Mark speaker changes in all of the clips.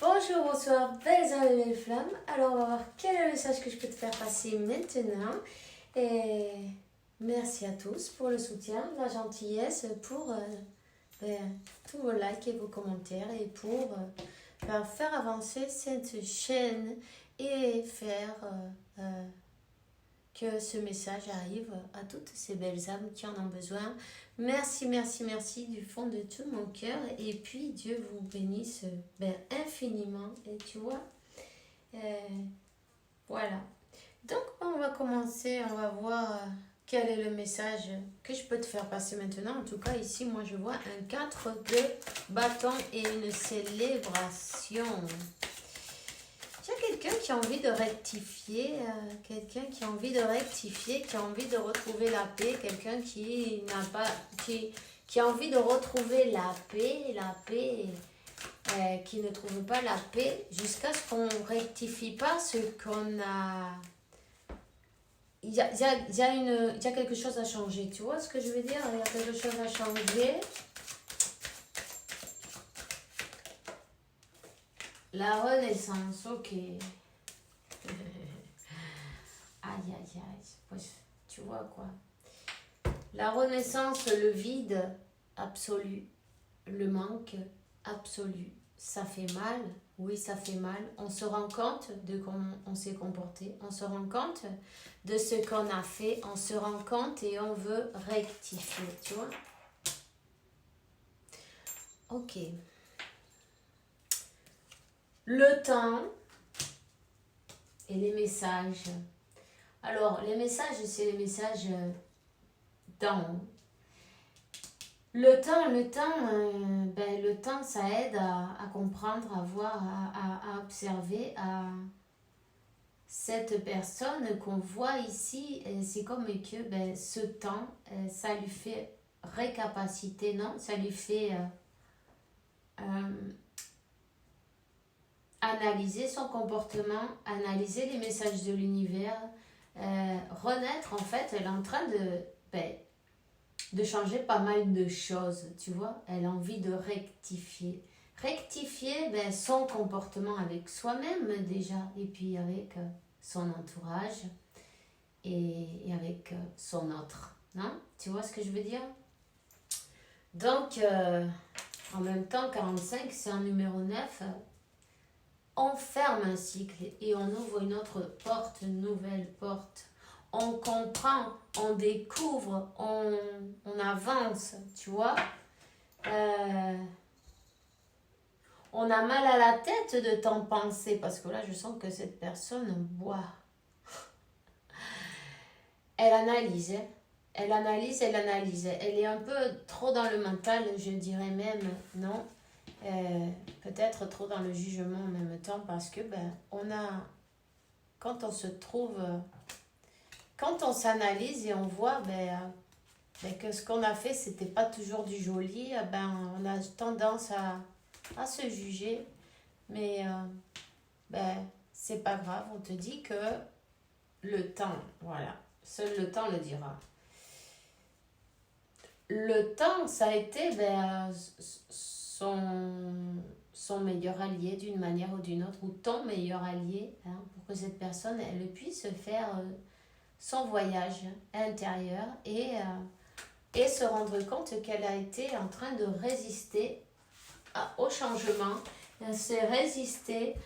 Speaker 1: Bonjour, bonsoir, belles âmes et belles flammes. Alors, on va voir quel est le message que je peux te faire passer maintenant. Et merci à tous pour le soutien, la gentillesse, pour tous vos likes et vos commentaires et pour faire avancer cette chaîne et faire que ce message arrive à toutes ces belles âmes qui en ont besoin. Merci, merci, merci du fond de tout mon cœur. Et puis, Dieu vous bénisse infiniment. Et tu vois, voilà. Donc, on va commencer, on va voir quel est le message que je peux te faire passer maintenant. En tout cas, ici, moi, je vois un 4 de bâton et une célébration. Il y a quelqu'un qui a envie de rectifier, qui a envie de retrouver la paix, quelqu'un qui n'a pas, qui a envie de retrouver la paix, qui ne trouve pas la paix jusqu'à ce qu'on ne rectifie pas ce qu'on a. Il y a quelque chose à changer, tu vois ce que je veux dire? Il y a quelque chose à changer. La renaissance, ok. Aïe, aïe, aïe. Tu vois quoi? La renaissance, le vide absolu, le manque absolu. Ça fait mal, oui, ça fait mal. On se rend compte de comment on s'est comporté. On se rend compte de ce qu'on a fait. On se rend compte et on veut rectifier, tu vois? Ok. Le temps et les messages. Alors, les messages, c'est les messages d'en haut. Le temps, ça aide à comprendre, à voir, à observer, à cette personne qu'on voit ici. C'est comme que ce temps, ça lui fait récapaciter, non? Ça lui fait analyser son comportement, analyser les messages de l'univers, renaître. En fait, elle est en train de changer pas mal de choses, tu vois. Elle a envie de rectifier son comportement avec soi-même déjà, et puis avec son entourage et avec son autre, non? Tu vois ce que je veux dire? Donc, en même temps, 45, c'est un numéro 9. On ferme un cycle et on ouvre une autre porte, une nouvelle porte. On comprend, on découvre, on avance, tu vois. On a mal à la tête de tant penser parce que là, je sens que cette personne boit. Elle analyse, elle analyse. Elle est un peu trop dans le mental, je dirais même, non? Peut-être trop dans le jugement en même temps parce que quand on se trouve, quand on s'analyse et on voit que ce qu'on a fait c'était pas toujours du joli, on a tendance à se juger, mais c'est pas grave, on te dit que le temps, voilà, seul le temps le dira. Le temps, ça a été son meilleur allié d'une manière ou d'une autre, ou ton meilleur allié, pour que cette personne elle puisse faire son voyage intérieur et se rendre compte qu'elle a été en train de résister au changement, elle s'est résistée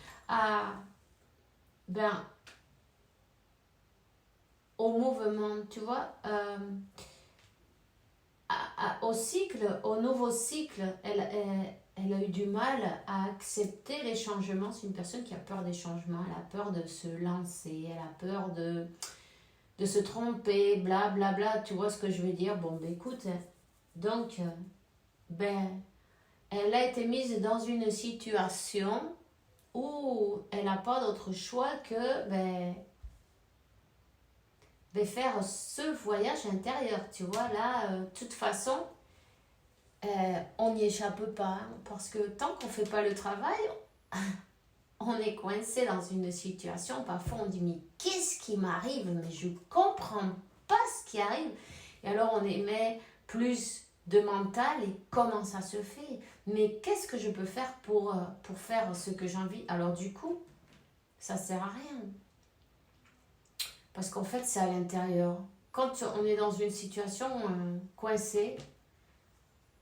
Speaker 1: au mouvement, tu vois, au cycle, au nouveau cycle. Elle a eu du mal à accepter les changements. C'est une personne qui a peur des changements, elle a peur de se lancer, elle a peur de se tromper, blablabla, bla, bla, tu vois ce que je veux dire? Bon, écoute, donc, elle a été mise dans une situation où elle n'a pas d'autre choix que faire ce voyage intérieur, tu vois. Là, de toute façon, on n'y échappe pas, parce que tant qu'on ne fait pas le travail, on est coincé dans une situation. Parfois, on dit, mais qu'est-ce qui m'arrive? Mais je ne comprends pas ce qui arrive. Et alors, on émet plus de mental et comment ça se fait. Mais qu'est-ce que je peux faire pour faire ce que j'ai envie? Alors du coup, ça sert à rien. Parce qu'en fait, c'est à l'intérieur. Quand on est dans une situation coincée,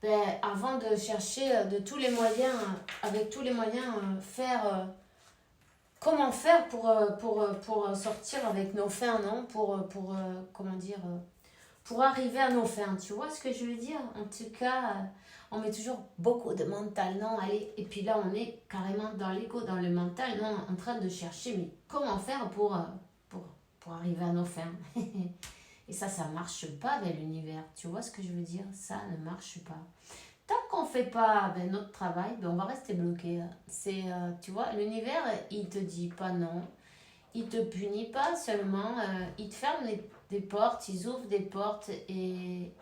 Speaker 1: ben, avant de chercher de tous les moyens, avec tous les moyens, comment faire pour sortir avec nos fins, non? Comment dire, pour arriver à nos fins. Tu vois ce que je veux dire? En tout cas, on met toujours beaucoup de mental, non? Allez, et puis là, on est carrément dans l'ego, dans le mental, non? En train de chercher, mais comment faire pour arriver à nos fins? Et ça marche pas avec l'univers. Tu vois ce que je veux dire? Ça ne marche pas. Tant qu'on ne fait pas notre travail, on va rester bloqué. Tu vois, l'univers, il te dit pas non. Il te punit pas seulement. Il te ferme des portes, ils ouvrent des portes et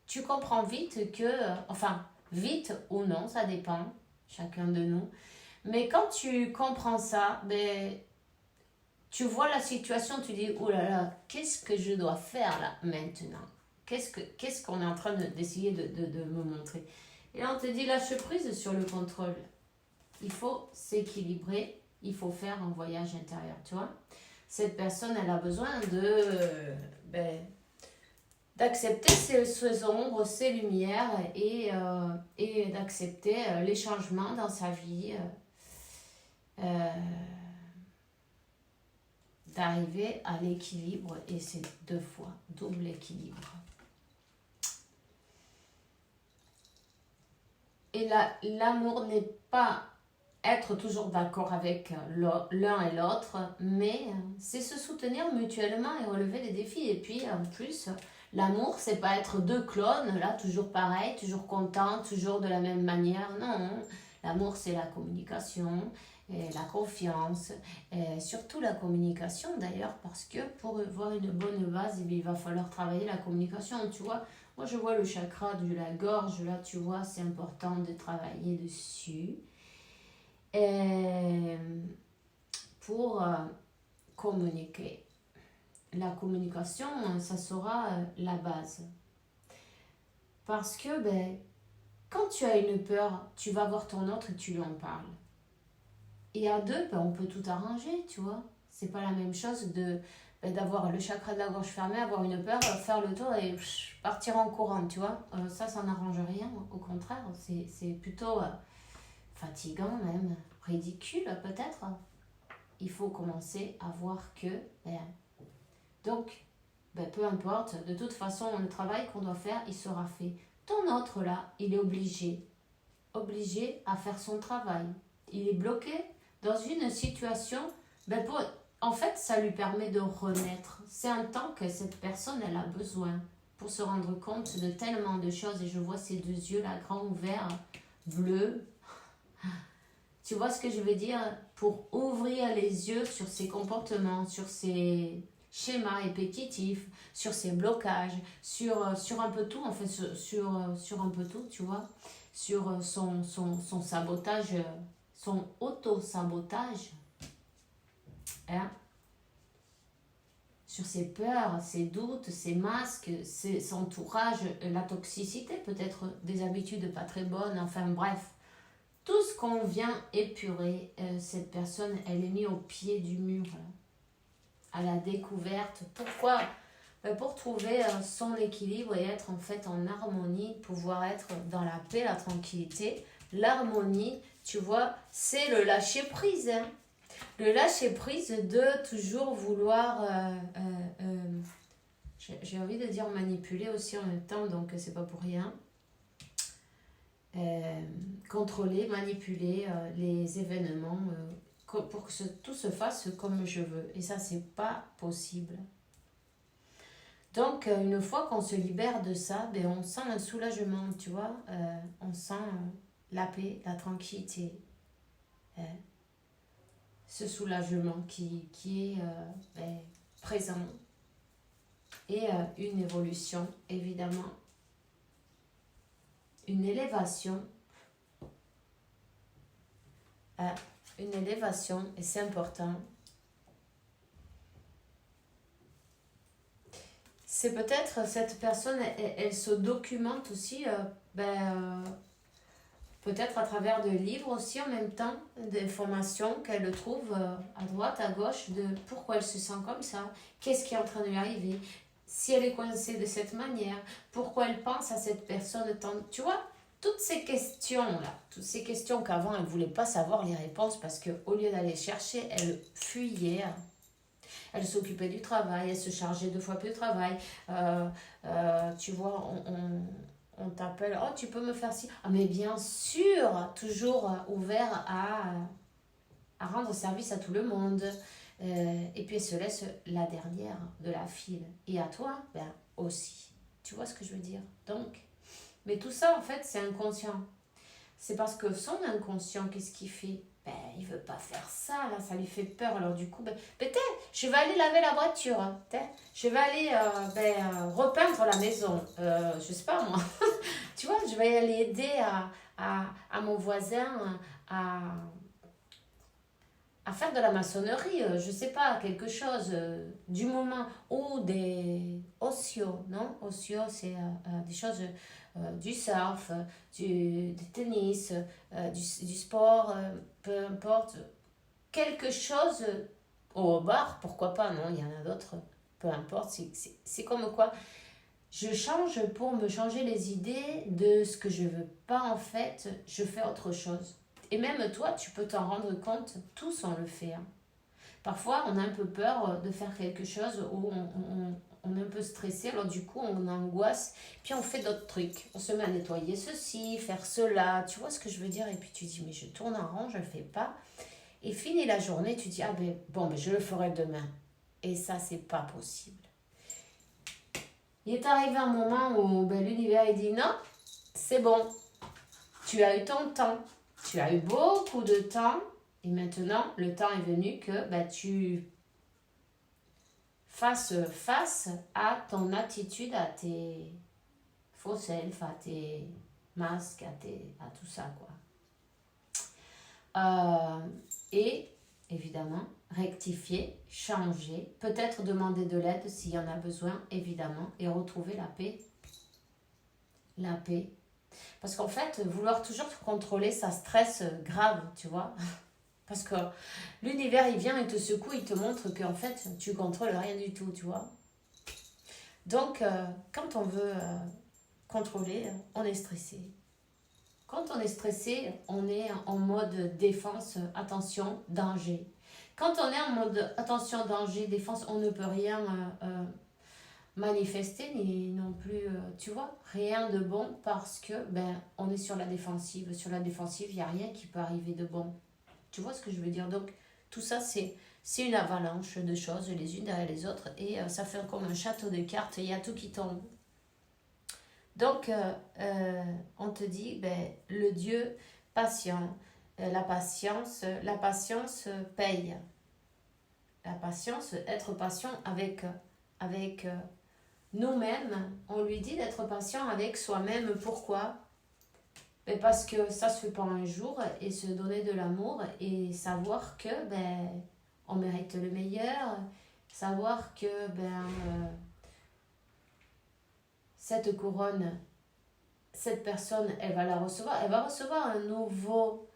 Speaker 1: tu comprends vite que, enfin, vite ou non, ça dépend, chacun de nous. Mais quand tu comprends ça, tu vois la situation, tu dis, oh là là, qu'est-ce que je dois faire là maintenant? Qu'est-ce qu'on est en train d'essayer de me montrer? Et là, on te dit, lâche prise sur le contrôle. Il faut s'équilibrer, il faut faire un voyage intérieur, tu vois. Cette personne, elle a besoin d'accepter ses ombres, ses lumières et d'accepter les changements dans sa vie. D'arriver à l'équilibre, et c'est 2 fois double équilibre. Et l'amour n'est pas être toujours d'accord avec l'un et l'autre, mais c'est se soutenir mutuellement et relever les défis. Et puis en plus, l'amour, c'est pas être 2 clones, là, toujours pareil, toujours content, toujours de la même manière. Non, l'amour, c'est la communication, et la confiance, et surtout la communication d'ailleurs, parce que pour avoir une bonne base, il va falloir travailler la communication, tu vois. Moi, je vois le chakra de la gorge, là, tu vois, c'est important de travailler dessus. Et pour communiquer. La communication, ça sera la base. Parce que, quand tu as une peur, tu vas voir ton autre et tu lui en parles. Et à 2, on peut tout arranger, tu vois. C'est pas la même chose d'avoir le chakra de la gorge fermé, avoir une peur, faire le tour et partir en courant, tu vois. Ça n'arrange rien. Au contraire, c'est plutôt fatigant même, ridicule peut-être. Il faut commencer à voir que... donc, peu importe, de toute façon, le travail qu'on doit faire, il sera fait. Ton autre là, il est obligé à faire son travail. Il est bloqué dans une situation, en fait, ça lui permet de renaître. C'est un temps que cette personne, elle a besoin pour se rendre compte de tellement de choses. Et je vois ces 2 yeux là, grands ouverts, bleus. Tu vois ce que je veux dire? Pour ouvrir les yeux sur ses comportements, sur ses schémas répétitifs, sur ses blocages, sur un peu tout, en fait, sur un peu tout, tu vois, sur son sabotage, son auto-sabotage, hein? Sur ses peurs, ses doutes, ses masques, son entourage, la toxicité, peut-être des habitudes pas très bonnes, enfin bref. Tout ce qu'on vient épurer, cette personne, elle est mise au pied du mur, à la découverte. Pourquoi? Pour trouver son équilibre et être en fait en harmonie, pouvoir être dans la paix, la tranquillité. L'harmonie, tu vois, c'est le lâcher prise. Hein. Le lâcher prise de toujours vouloir, j'ai envie de dire manipuler aussi en même temps, donc c'est pas pour rien. Contrôler, manipuler les événements pour que tout se fasse comme je veux. Et ça, c'est pas possible. Donc, une fois qu'on se libère de ça, on sent un soulagement, tu vois. On sent la paix, la tranquillité. Ce soulagement qui est présent. Et une évolution, évidemment. Une élévation. Une élévation, et c'est important. c'est peut-être cette personne, elle se documente aussi, peut-être à travers de livres aussi en même temps, des formations qu'elle trouve à droite, à gauche, de pourquoi elle se sent comme ça, qu'est-ce qui est en train de lui arriver, si elle est coincée de cette manière, pourquoi elle pense à cette personne tant... Tu vois, toutes ces questions-là, toutes ces questions qu'avant elle ne voulait pas savoir les réponses parce qu'au lieu d'aller chercher, elle fuyait. Elle s'occupait du travail, elle se chargeait 2 fois plus de travail. Tu vois, on t'appelle, oh, tu peux me faire ci. Ah, mais bien sûr, toujours ouvert à rendre service à tout le monde. Et puis elle se laisse la dernière de la file. Et à toi, ben aussi. Tu vois ce que je veux dire? Donc, mais tout ça, en fait, c'est inconscient. C'est parce que son inconscient, qu'est-ce qu'il fait? Ben, il veut pas faire ça, là, ça lui fait peur. Alors du coup, peut-être, je vais aller laver la voiture. Hein, je vais aller repeindre la maison. Je sais pas, moi. Tu vois, je vais aller aider à mon voisin à, à faire de la maçonnerie, je sais pas, quelque chose du moment ou des ocio, non? Ocio, c'est des choses du surf, du tennis, du sport, peu importe. Quelque chose au bar, pourquoi pas, non? Il y en a d'autres, peu importe. C'est comme quoi, je change pour me changer les idées de ce que je veux pas en fait, je fais autre chose. Et même toi, tu peux t'en rendre compte, tous on le fait. Hein. Parfois, on a un peu peur de faire quelque chose où on est un peu stressé, alors du coup, on angoisse, puis on fait d'autres trucs. On se met à nettoyer ceci, faire cela, tu vois ce que je veux dire? Et puis tu dis, mais je tourne en rond, je ne le fais pas. Et fini la journée, tu dis, ah ben bon, ben, je le ferai demain. Et ça, c'est pas possible. Il est arrivé un moment où ben, l'univers il dit, non, c'est bon, tu as eu ton temps, tu as eu beaucoup de temps, et maintenant, le temps est venu que ben, tu fasses face à ton attitude, à tes faux self, à tes masques, à tout ça, quoi. Et évidemment, rectifier, changer, peut-être demander de l'aide s'il y en a besoin, évidemment, et retrouver la paix. La paix. Parce qu'en fait, vouloir toujours contrôler, ça stresse grave, tu vois. Parce que l'univers, il vient, il te secoue, il te montre qu'en fait, tu contrôles rien du tout, tu vois. Donc, quand on veut contrôler, on est stressé. Quand on est stressé, on est en mode défense, attention, danger. Quand on est en mode attention, danger, défense, on ne peut rien manifester, ni non plus, tu vois, rien de bon parce que on est sur la défensive. Sur la défensive, il n'y a rien qui peut arriver de bon. Tu vois ce que je veux dire? Donc, tout ça, c'est une avalanche de choses les unes derrière les autres et ça fait comme un château de cartes et il y a tout qui tombe. Donc, on te dit, le Dieu patient, la patience paye. La patience, être patient avec nous-mêmes, on lui dit d'être patient avec soi-même. Pourquoi? Parce que ça se fait pas un jour et se donner de l'amour et savoir que on mérite le meilleur, savoir que cette couronne, cette personne, elle va recevoir un nouveau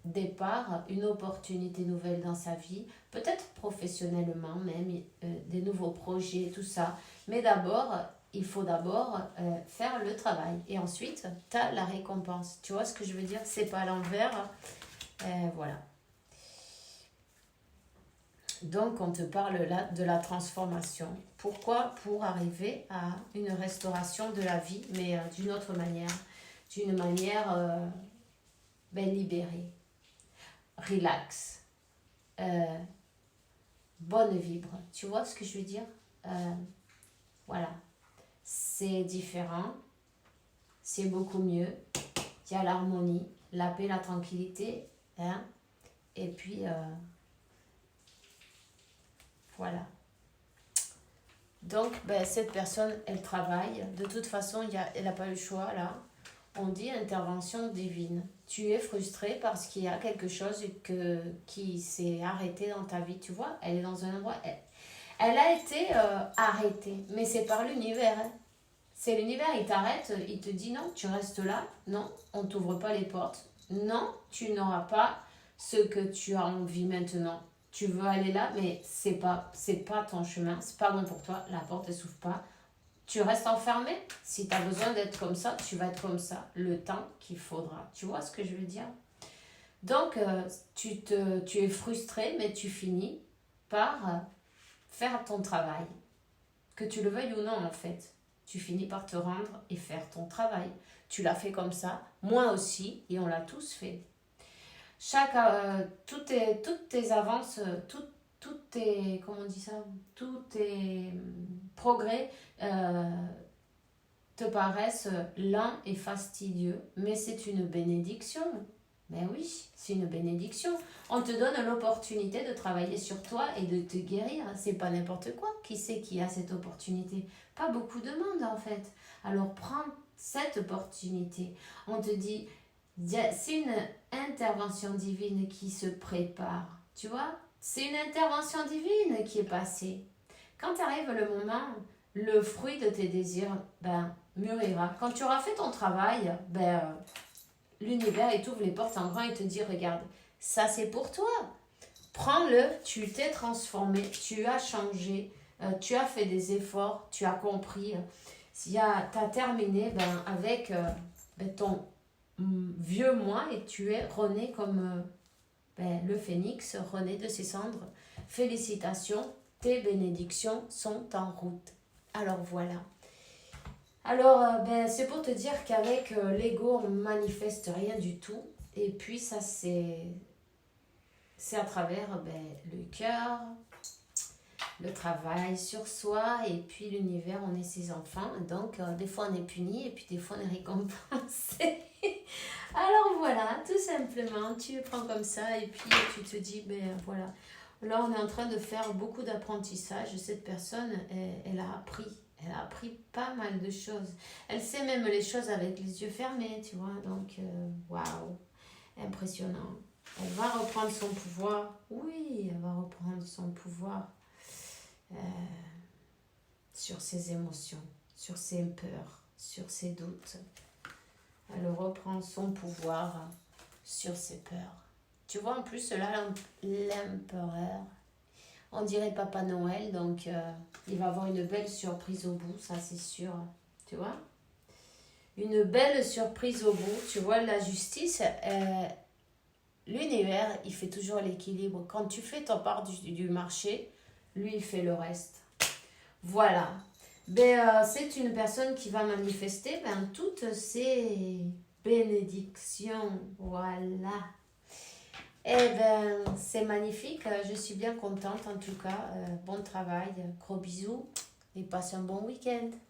Speaker 1: départ, une opportunité nouvelle dans sa vie, peut-être professionnellement même, des nouveaux projets, tout ça. Mais d'abord, il faut d'abord faire le travail. Et ensuite, tu as la récompense. Tu vois ce que je veux dire? C'est pas à l'envers. Voilà. Donc, on te parle là de la transformation. Pourquoi? Pour arriver à une restauration de la vie, mais d'une autre manière. D'une manière libérée. Relax. Bonne vibre. Tu vois ce que je veux dire? Voilà. C'est différent. C'est beaucoup mieux. Il y a l'harmonie, la paix, la tranquillité. Hein? Et puis... voilà. Donc, cette personne, elle travaille. De toute façon, elle n'a pas le choix, là. On dit intervention divine. Tu es frustré parce qu'il y a quelque chose qui s'est arrêté dans ta vie, tu vois. Elle est dans un endroit... Elle a été arrêtée, mais c'est par l'univers. Hein. C'est l'univers, il t'arrête, il te dit non, tu restes là, non, on t'ouvre pas les portes, non, tu n'auras pas ce que tu as envie maintenant. Tu veux aller là, mais c'est pas ton chemin, c'est pas bon pour toi, la porte ne s'ouvre pas. Tu restes enfermé. Si tu as besoin d'être comme ça, tu vas être comme ça le temps qu'il faudra. Tu vois ce que je veux dire? Donc, tu es frustré, mais tu finis par faire ton travail. Que tu le veuilles ou non, en fait. Tu finis par te rendre et faire ton travail. Tu l'as fait comme ça, moi aussi, et on l'a tous fait. Toutes tes avances, toutes tes, comment on dit ça, tous tes progrès te paraissent lents et fastidieux, mais c'est une bénédiction. Mais oui, c'est une bénédiction. On te donne l'opportunité de travailler sur toi et de te guérir. C'est pas n'importe quoi. Qui c'est qui a cette opportunité? Pas beaucoup de monde en fait. Alors prends cette opportunité. On te dit, c'est une intervention divine qui se prépare. Tu vois? C'est une intervention divine qui est passée. Quand arrive le moment, le fruit de tes désirs, mûrira. Quand tu auras fait ton travail, l'univers, il t'ouvre les portes en grand et te dit, regarde, ça c'est pour toi. Prends-le, tu t'es transformé, tu as changé, tu as fait des efforts, tu as compris. Tu as terminé avec ton vieux moi et tu es rené comme le phénix, rené de ses cendres. Félicitations, tes bénédictions sont en route. Alors voilà. Alors, c'est pour te dire qu'avec l'ego, on manifeste rien du tout. Et puis, ça, c'est à travers le cœur, le travail sur soi. Et puis, l'univers, on est ses enfants. Donc, des fois, on est puni et puis des fois, on est récompensé. Alors, voilà, tout simplement, tu le prends comme ça. Et puis, tu te dis, voilà. Là, on est en train de faire beaucoup d'apprentissage. Cette personne, elle a appris. Elle a appris pas mal de choses. Elle sait même les choses avec les yeux fermés, tu vois. Donc, waouh, impressionnant. Elle va reprendre son pouvoir. Oui, elle va reprendre son pouvoir sur ses émotions, sur ses peurs, sur ses doutes. Elle reprend son pouvoir sur ses peurs. Tu vois, en plus, là, l'empereur, on dirait Papa Noël, donc il va avoir une belle surprise au bout, ça c'est sûr. Tu vois? Une belle surprise au bout. Tu vois, la justice, l'univers, il fait toujours l'équilibre. Quand tu fais ta part du marché, lui, il fait le reste. Voilà. C'est une personne qui va manifester toutes ses bénédictions. Voilà. C'est magnifique. Je suis bien contente en tout cas. Bon travail. Gros bisous et passe un bon week-end.